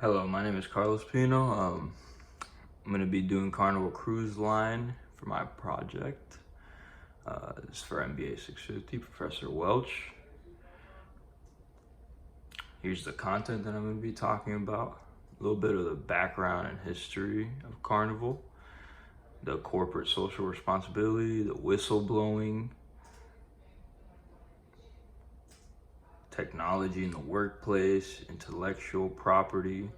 Hello, my name is Carlos Pino. I'm going to be doing Carnival Cruise Line for my project. It's for MBA 650, Professor Welch. Here's the content that I'm going to be talking about. A little bit of the background and history of Carnival, the corporate social responsibility, the whistleblowing, technology in the workplace, intellectual property,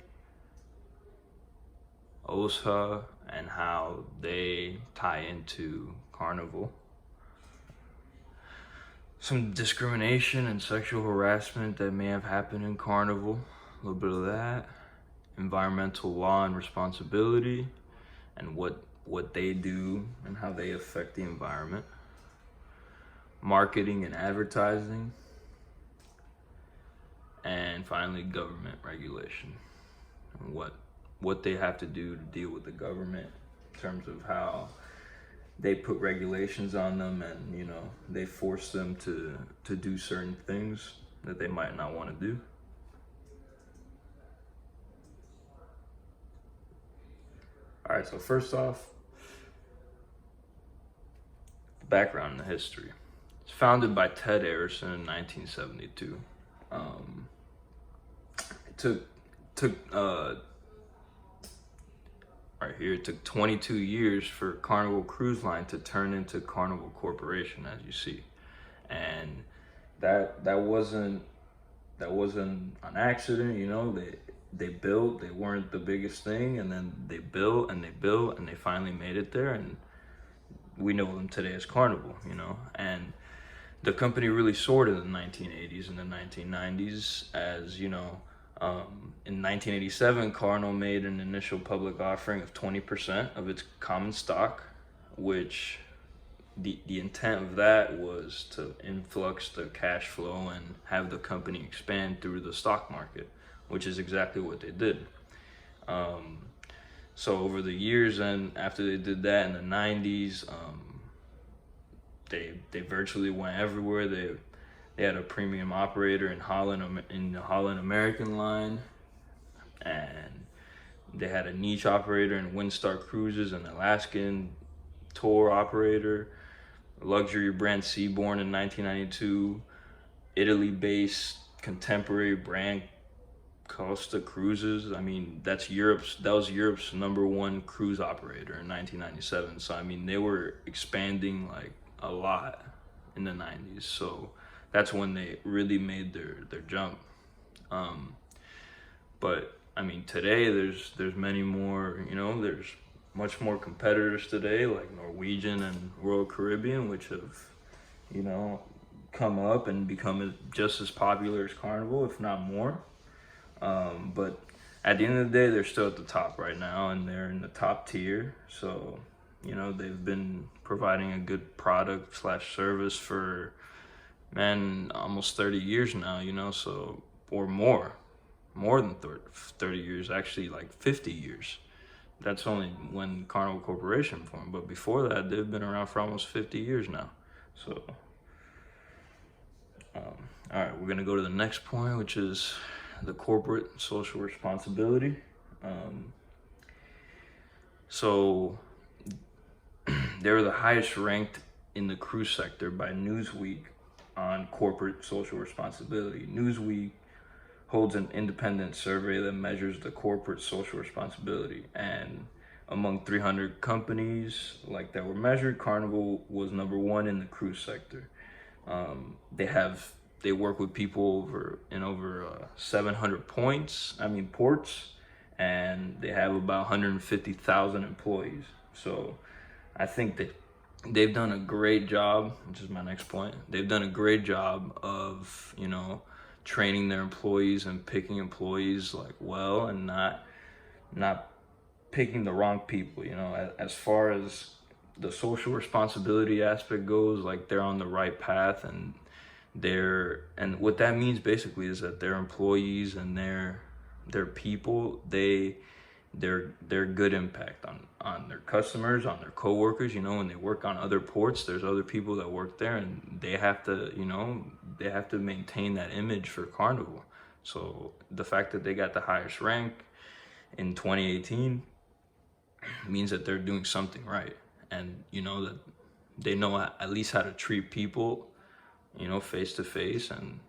OSHA, and how they tie into Carnival. Some discrimination and sexual harassment that may have happened in Carnival, a little bit of that. Environmental law and responsibility, and what they do and how they affect the environment. Marketing and advertising. And finally, government regulation, and what they have to do to deal with the government in terms of how they put regulations on them, and they force them to do certain things that they might not want to do. All right, so first off, the background and the history. It's founded by Ted Arison in 1972. It took 22 years for Carnival Cruise Line to turn into Carnival Corporation, as you see, and that wasn't an accident. They built. They weren't the biggest thing, and then they built and they built, and they finally made it there, and we know them today as Carnival. And the company really soared in the 1980s and the 1990s, as in 1987, Carnival made an initial public offering of 20% of its common stock, which the intent of that was to influx the cash flow and have the company expand through the stock market, which is exactly what they did. So over the years, and after they did that in the 90s, they virtually went everywhere. They had a premium operator in the Holland American line, and they had a niche operator in Windstar Cruises, an Alaskan tour operator, luxury brand Seabourn in 1992, Italy-based contemporary brand Costa Cruises. That was Europe's #1 cruise operator in 1997. So they were expanding like a lot in the 90s. So that's when they really made their jump. But today there's many more. There's much more competitors today, like Norwegian and Royal Caribbean, which have come up and become just as popular as Carnival, if not more. But at the end of the day, they're still at the top right now, and they're in the top tier. So they've been providing a good product / service for almost 30 years now. So, or more than 30 years, actually, like 50 years. That's only when Carnival Corporation formed, but before that, they've been around for almost 50 years now. So, all right, we're gonna go to the next point, which is the corporate social responsibility. So they were the highest ranked in the cruise sector by Newsweek on corporate social responsibility. Newsweek holds an independent survey that measures the corporate social responsibility, and among 300 companies that were measured, Carnival was #1 in the cruise sector. They work with people over 700 ports, and they have about 150,000 employees. So I think that they've done a great job, which is my next point. They've done a great job of training their employees and picking employees well, and not picking the wrong people. As far as the social responsibility aspect goes, they're on the right path, and what that means basically is that their employees and their people, they're good impact on their customers, on their coworkers. When they work on other ports, there's other people that work there, and they have to maintain that image for Carnival. So the fact that they got the highest rank in 2018 means that they're doing something right. And, you know, that they know at least how to treat people, you know, face to face, and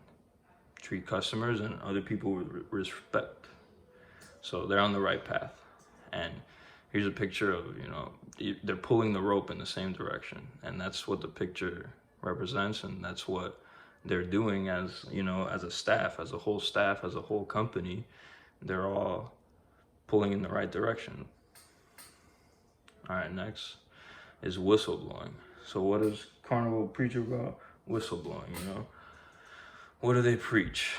treat customers and other people with respect. So they're on the right path. And here's a picture of, you know, they're pulling the rope in the same direction. And that's what the picture represents. And that's what they're doing as, you know, as a staff, as a whole company. They're all pulling in the right direction. All right, next is whistleblowing. So what does Carnival preach about? Whistleblowing, you know? What do they preach?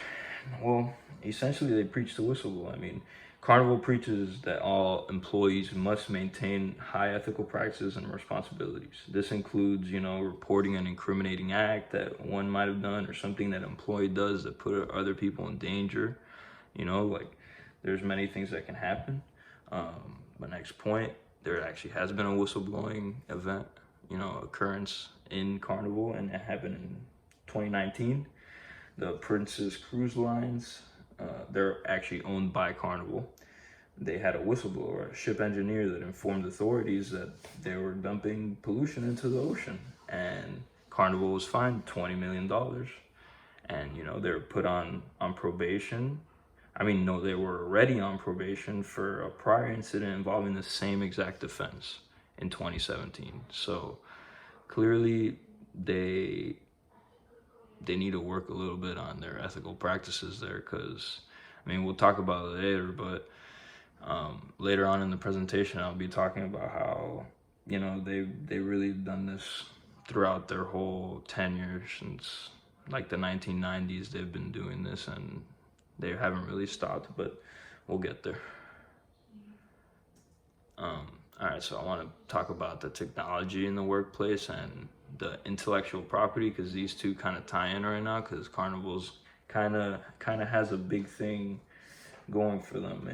Well, essentially they preach the whistleblower. I mean, Carnival preaches that all employees must maintain high ethical practices and responsibilities. This includes, you know, reporting an incriminating act that one might have done, or something that an employee does that put other people in danger. You know, like, there's many things that can happen. My next point, there actually has been a whistleblowing event, you know, occurrence in Carnival, and it happened in 2019. The Princess Cruise Lines, they're actually owned by Carnival. They had a whistleblower, a ship engineer, that informed authorities that they were dumping pollution into the ocean, and Carnival was fined $20 million. And, you know, they were put on probation. I mean, no, they were already on probation for a prior incident involving the same exact offense in 2017. So clearly they need to work a little bit on their ethical practices there, because, I mean, we'll talk about it later, but later on in the presentation, I'll be talking about how, you know, they really done this throughout their whole tenure. Since like the 1990s, they've been doing this, and they haven't really stopped, but we'll get there. All right, so I want to talk about the technology in the workplace and the intellectual property, because these two kind of tie in right now, because Carnival's kind of has a big thing going for them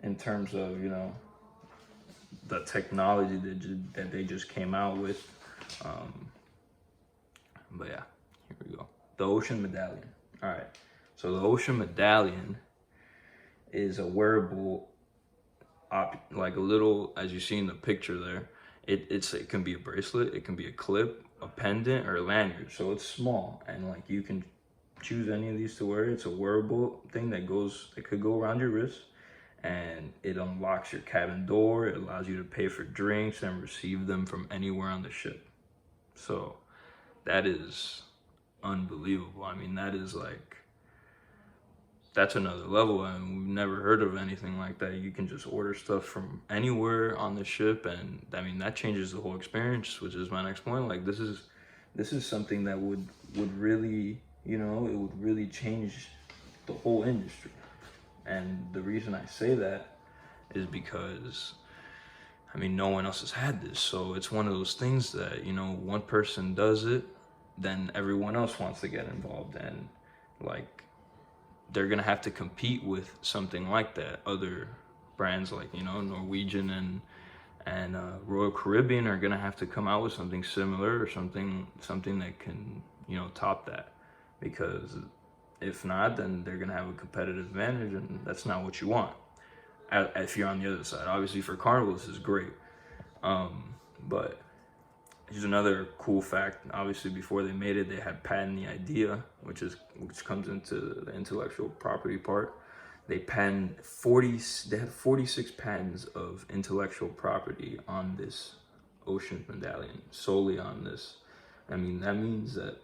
in terms of, you know, the technology that they just came out with. But yeah, here we go. The Ocean Medallion. All right, so the Ocean Medallion is a wearable, like a little, as you see in the picture there, it can be a bracelet, it can be a clip, a pendant, or a lanyard. So it's small, and like you can choose any of these to wear. It's a wearable thing that could go around your wrist, and it unlocks your cabin door. It allows you to pay for drinks and receive them from anywhere on the ship. So that is unbelievable. I mean, that's another level, and we've never heard of anything like that. You can just order stuff from anywhere on the ship, and I mean, that changes the whole experience, which is my next point. Like, this is something that would really, you know, it would really change the whole industry. And the reason I say that is because, I mean, no one else has had this. So it's one of those things that, you know, one person does it, then everyone else wants to get involved, and like, they're gonna have to compete with something like that. Other brands like, you know, Norwegian and Royal Caribbean are gonna have to come out with something similar, or something that can, you know, top that. Because if not, then they're gonna have a competitive advantage, and that's not what you want if you're on the other side. Obviously, for Carnival, this is great. But here's another cool fact. Obviously, before they made it, they had patented the idea, which comes into the intellectual property part. They had 46 patents of intellectual property on this Ocean Medallion, solely on this. I mean, that means that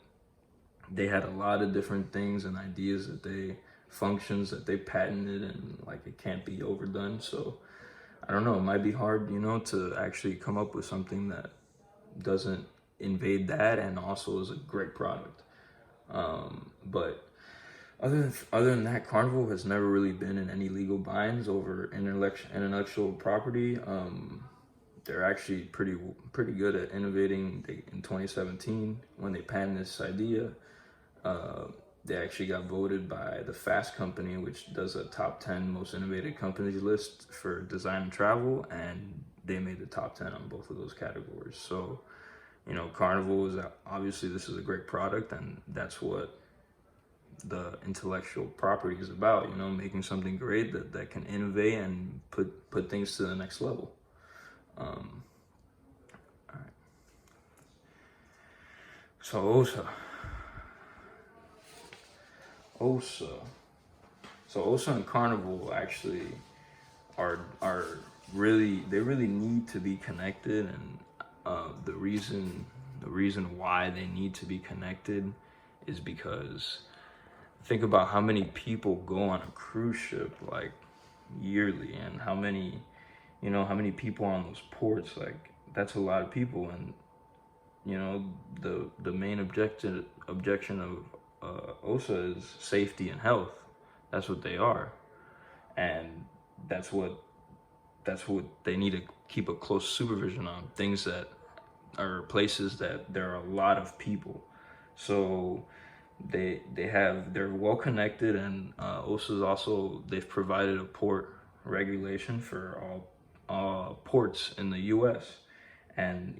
they had a lot of different things and ideas functions that they patented, and like, it can't be overdone. So I don't know, it might be hard, you know, to actually come up with something that doesn't invade that and also is a great product. But other than that, Carnival has never really been in any legal binds over intellectual property. They're actually pretty good at innovating. In 2017, when they patented this idea, they actually got voted by the Fast Company, which does a top 10 most innovative companies list for design and travel, and they made the top 10 on both of those categories. So, you know, Carnival is obviously, this is a great product, and that's what the intellectual property is about, you know, making something great that can innovate and put things to the next level. Um, all right. So OSA. So OSA and Carnival actually are really, they really need to be connected, and the reason why they need to be connected is because think about how many people go on a cruise ship like yearly, and how many people are on those ports. Like, that's a lot of people. And the main objection of OSA is safety and health. That's what they are, and that's what they need to keep a close supervision on. Things that are places that there are a lot of people, so they're well connected. And OSA's also, they've provided a port regulation for all ports in the U.S. And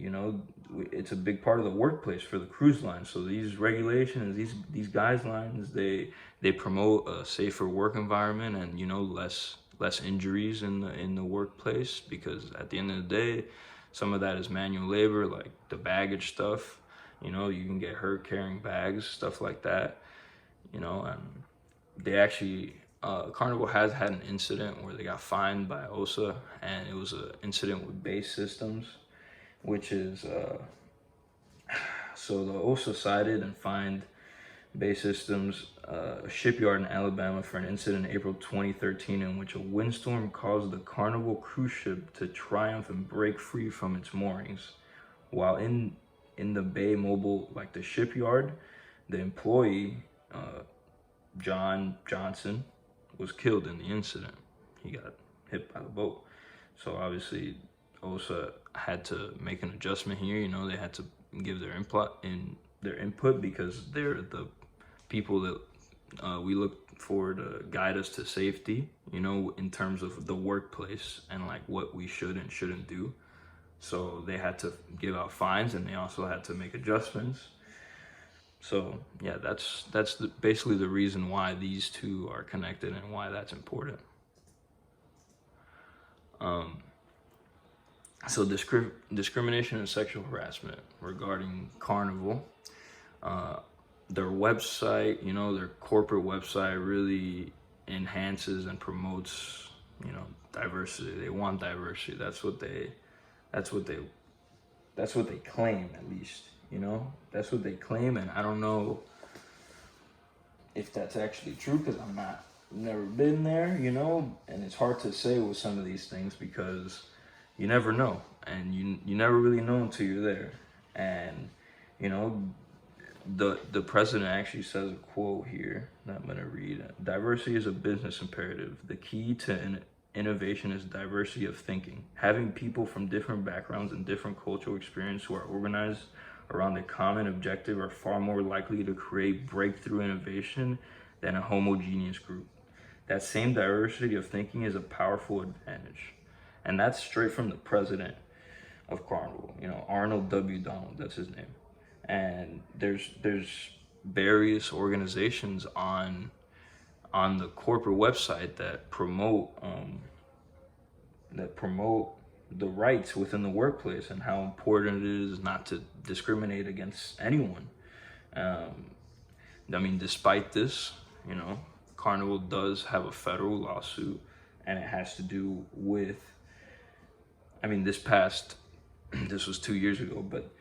it's a big part of the workplace for the cruise line. So these regulations, these guidelines, they promote a safer work environment, and less injuries in the workplace, because at the end of the day, some of that is manual labor, like the baggage stuff. You can get hurt carrying bags, stuff like that. And they actually, Carnival has had an incident where they got fined by OSA, and it was an incident with base systems, which is so the OSA cited and fined Bay Systems, a shipyard in Alabama, for an incident in April 2013 in which a windstorm caused the Carnival cruise ship to triumph and break free from its moorings. While in the Bay Mobile, like the shipyard, the employee, John Johnson, was killed in the incident. He got hit by the boat. So obviously, OSA had to make an adjustment here. They had to give their input because they're the people that we look for to guide us to safety, in terms of the workplace and like what we should and shouldn't do. So they had to give out fines, and they also had to make adjustments. So yeah, that's basically the reason why these two are connected and why that's important. So discrimination and sexual harassment regarding Carnival. Their website, their corporate website really enhances and promotes, diversity. They want diversity. That's what they claim, at least. That's what they claim, and I don't know if that's actually true, because never been there, and it's hard to say with some of these things, because you never know, and you never really know until you're there. And the president actually says a quote here that I'm going to read. Diversity is a business imperative. The key to innovation is diversity of thinking. Having people from different backgrounds and different cultural experience who are organized around a common objective are far more likely to create breakthrough innovation than a homogeneous group. That same diversity of thinking is a powerful advantage. And that's straight from the president of Carnival, Arnold W. Donald, that's his name. And there's various organizations on the corporate website that promote the rights within the workplace, and how important it is not to discriminate against anyone. Despite this, Carnival does have a federal lawsuit, and it has to do with, this was 2 years ago, but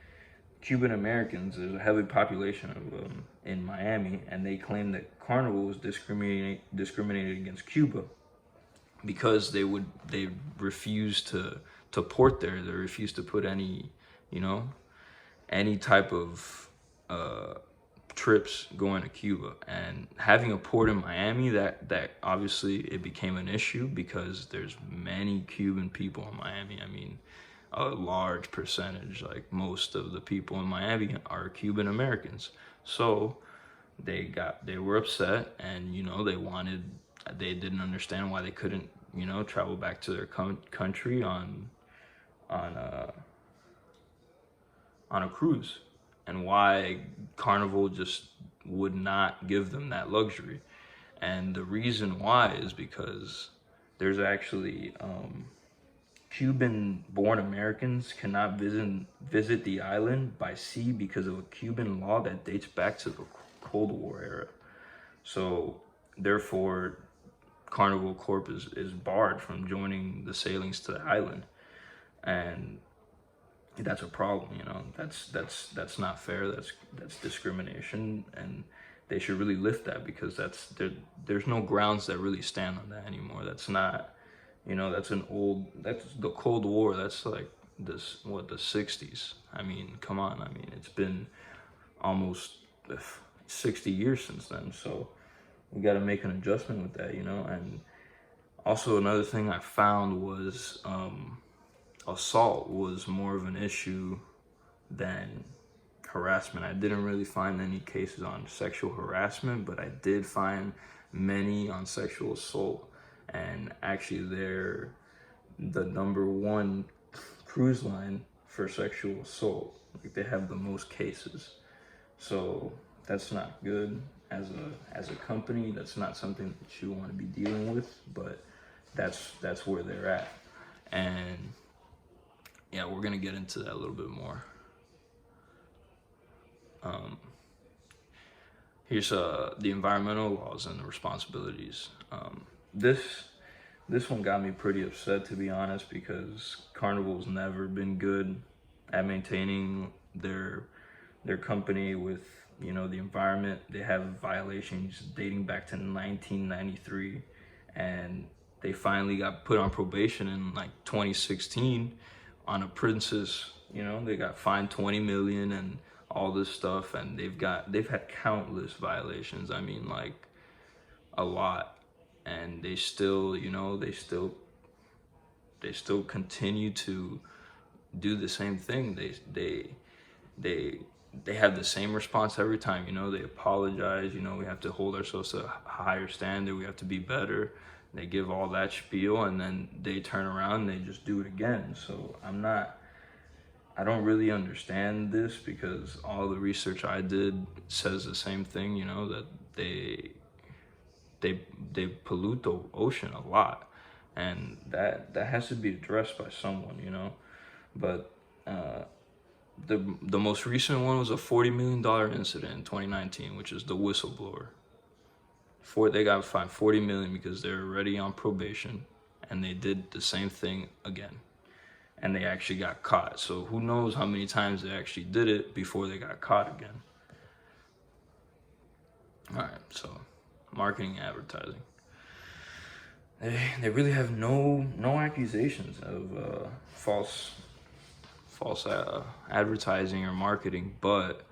Cuban Americans, there's a heavy population of them in Miami, and they claim that Carnival was discriminated against Cuba because they refused to port there. They refused to put any type of trips going to Cuba. And having a port in Miami, that obviously it became an issue, because there's many Cuban people in Miami. A large percentage, like most of the people in Miami, are Cuban Americans. So they were upset, and they didn't understand why they couldn't travel back to their country on a cruise, and why Carnival just would not give them that luxury. And the reason why is because there's actually Cuban-born Americans cannot visit the island by sea because of a Cuban law that dates back to the Cold War era. So therefore, Carnival Corp is barred from joining the sailings to the island, and that's a problem. That's not fair. That's discrimination, and they should really lift that, because there's no grounds that really stand on that anymore. That's not, that's the Cold War. That's like the 60s. I mean, come on. I mean, it's been almost 60 years since then. So we got to make an adjustment with that, And also another thing I found was assault was more of an issue than harassment. I didn't really find any cases on sexual harassment, but I did find many on sexual assault. And actually they're the #1 cruise line for sexual assault. Like, they have the most cases. So that's not good as a company. That's not something that you want to be dealing with, but that's where they're at. And yeah, we're gonna get into that a little bit more. Here's the environmental laws and the responsibilities. This one got me pretty upset, to be honest, because Carnival's never been good at maintaining their company with the environment. They have violations dating back to 1993, and they finally got put on probation in like 2016 on a Princess. They got fined 20 million and all this stuff, and they've had countless violations. I mean, like, a lot, and they still they still continue to do the same thing. They have the same response every time. They apologize. We have to hold ourselves to a higher standard. We have to be better. They give all that spiel, and then they turn around and they just do it again. So I don't really understand this, because all the research I did says the same thing, that they pollute the ocean a lot, and that has to be addressed by someone, But the most recent one was a $40 million incident in 2019, which is the whistleblower. They got fined 40 million because they're already on probation, and they did the same thing again, and they actually got caught. So who knows how many times they actually did it before they got caught again. All right, so marketing and advertising. They really have no accusations of false advertising or marketing, but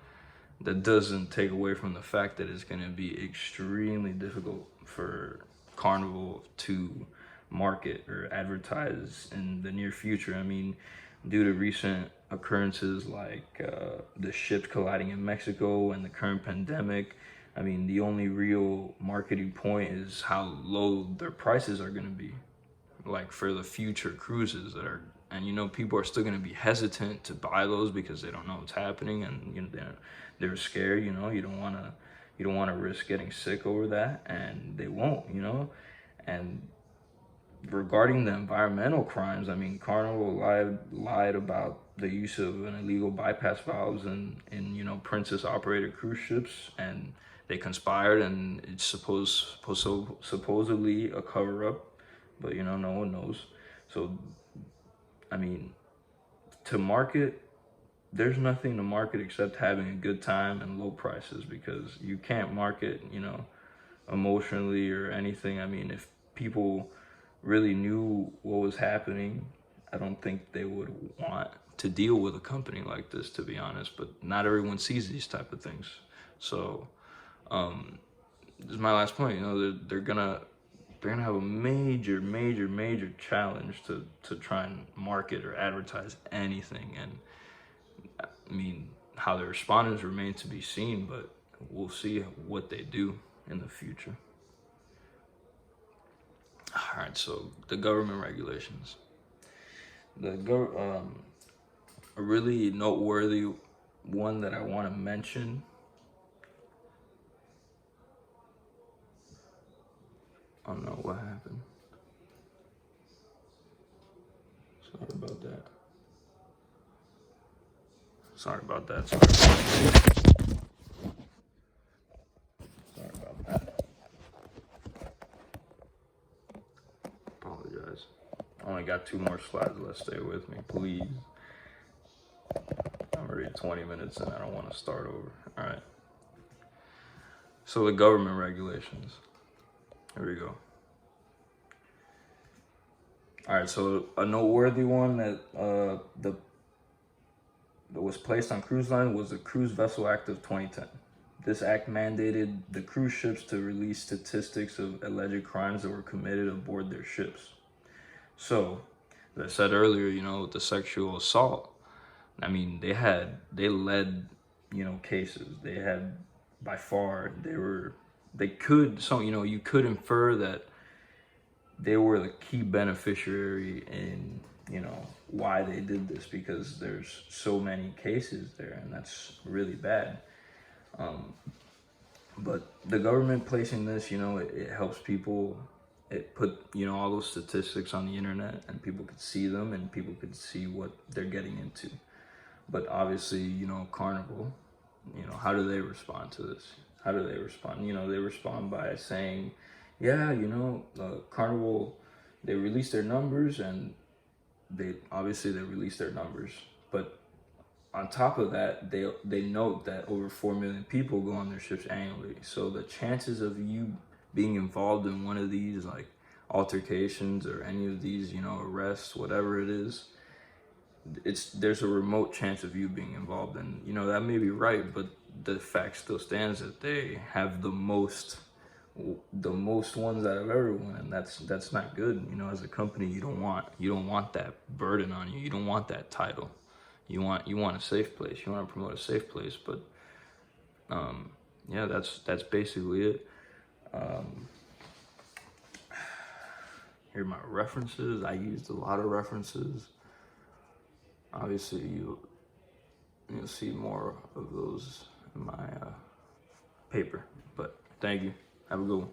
that doesn't take away from the fact that it's going to be extremely difficult for Carnival to market or advertise in the near future. I mean, due to recent occurrences like the ships colliding in Mexico and the current pandemic, I mean, the only real marketing point is how low their prices are going to be, like for the future cruises that are. And people are still going to be hesitant to buy those because they don't know what's happening, and they're scared. You don't want to risk getting sick over that, and they won't. And regarding the environmental crimes, I mean, Carnival lied about the use of an illegal bypass valves in Princess operated cruise ships, and they conspired, and it's supposedly a cover up, but no one knows. So I mean, to market, there's nothing to market except having a good time and low prices, because you can't market, emotionally or anything. I mean, if people really knew what was happening, I don't think they would want to deal with a company like this, to be honest. But not everyone sees these type of things. So this is my last point. They're gonna have a major challenge to try and market or advertise anything. And I mean, how they respond remains to be seen, but we'll see what they do in the future. All right, so the government regulations. A really noteworthy one that I want to mention don't know what happened. Sorry about that. Sorry about that. Sorry about that. Apologize. I only got 2 more slides left. Stay with me, please. I'm already 20 minutes and I don't want to start over. All right. So the government regulations. Here we go. All right. So a noteworthy one that that was placed on cruise line was the Cruise Vessel Act of 2010. This act mandated the cruise ships to release statistics of alleged crimes that were committed aboard their ships. So, as I said earlier, you know, the sexual assault, I mean, they led, you know, cases. They had, by far, you could infer that they were the key beneficiary in, you know, why they did this, because there's so many cases there, and that's really bad. But the government placing this, you know, it helps people. It put, you know, all those statistics on the internet, and people could see them, and people could see what they're getting into. But obviously, you know, Carnival, you know, how do they respond to this? How do they respond? You know, they respond by saying, yeah, you know, Carnival, they released their numbers, and they released their numbers. But on top of that, they note that over 4 million people go on their ships annually. So the chances of you being involved in one of these, like, altercations or any of these, you know, arrests, whatever it is, there's a remote chance of you being involved. And, you know, that may be right, but the fact still stands that they have the most ones out of everyone, and that's not good. You know, as a company, you don't want that burden on you. You don't want that title. You want a safe place. You want to promote a safe place. But yeah, that's basically it. Here are my references. I used a lot of references. Obviously, you'll see more of those in my paper. But thank you. Have a good one.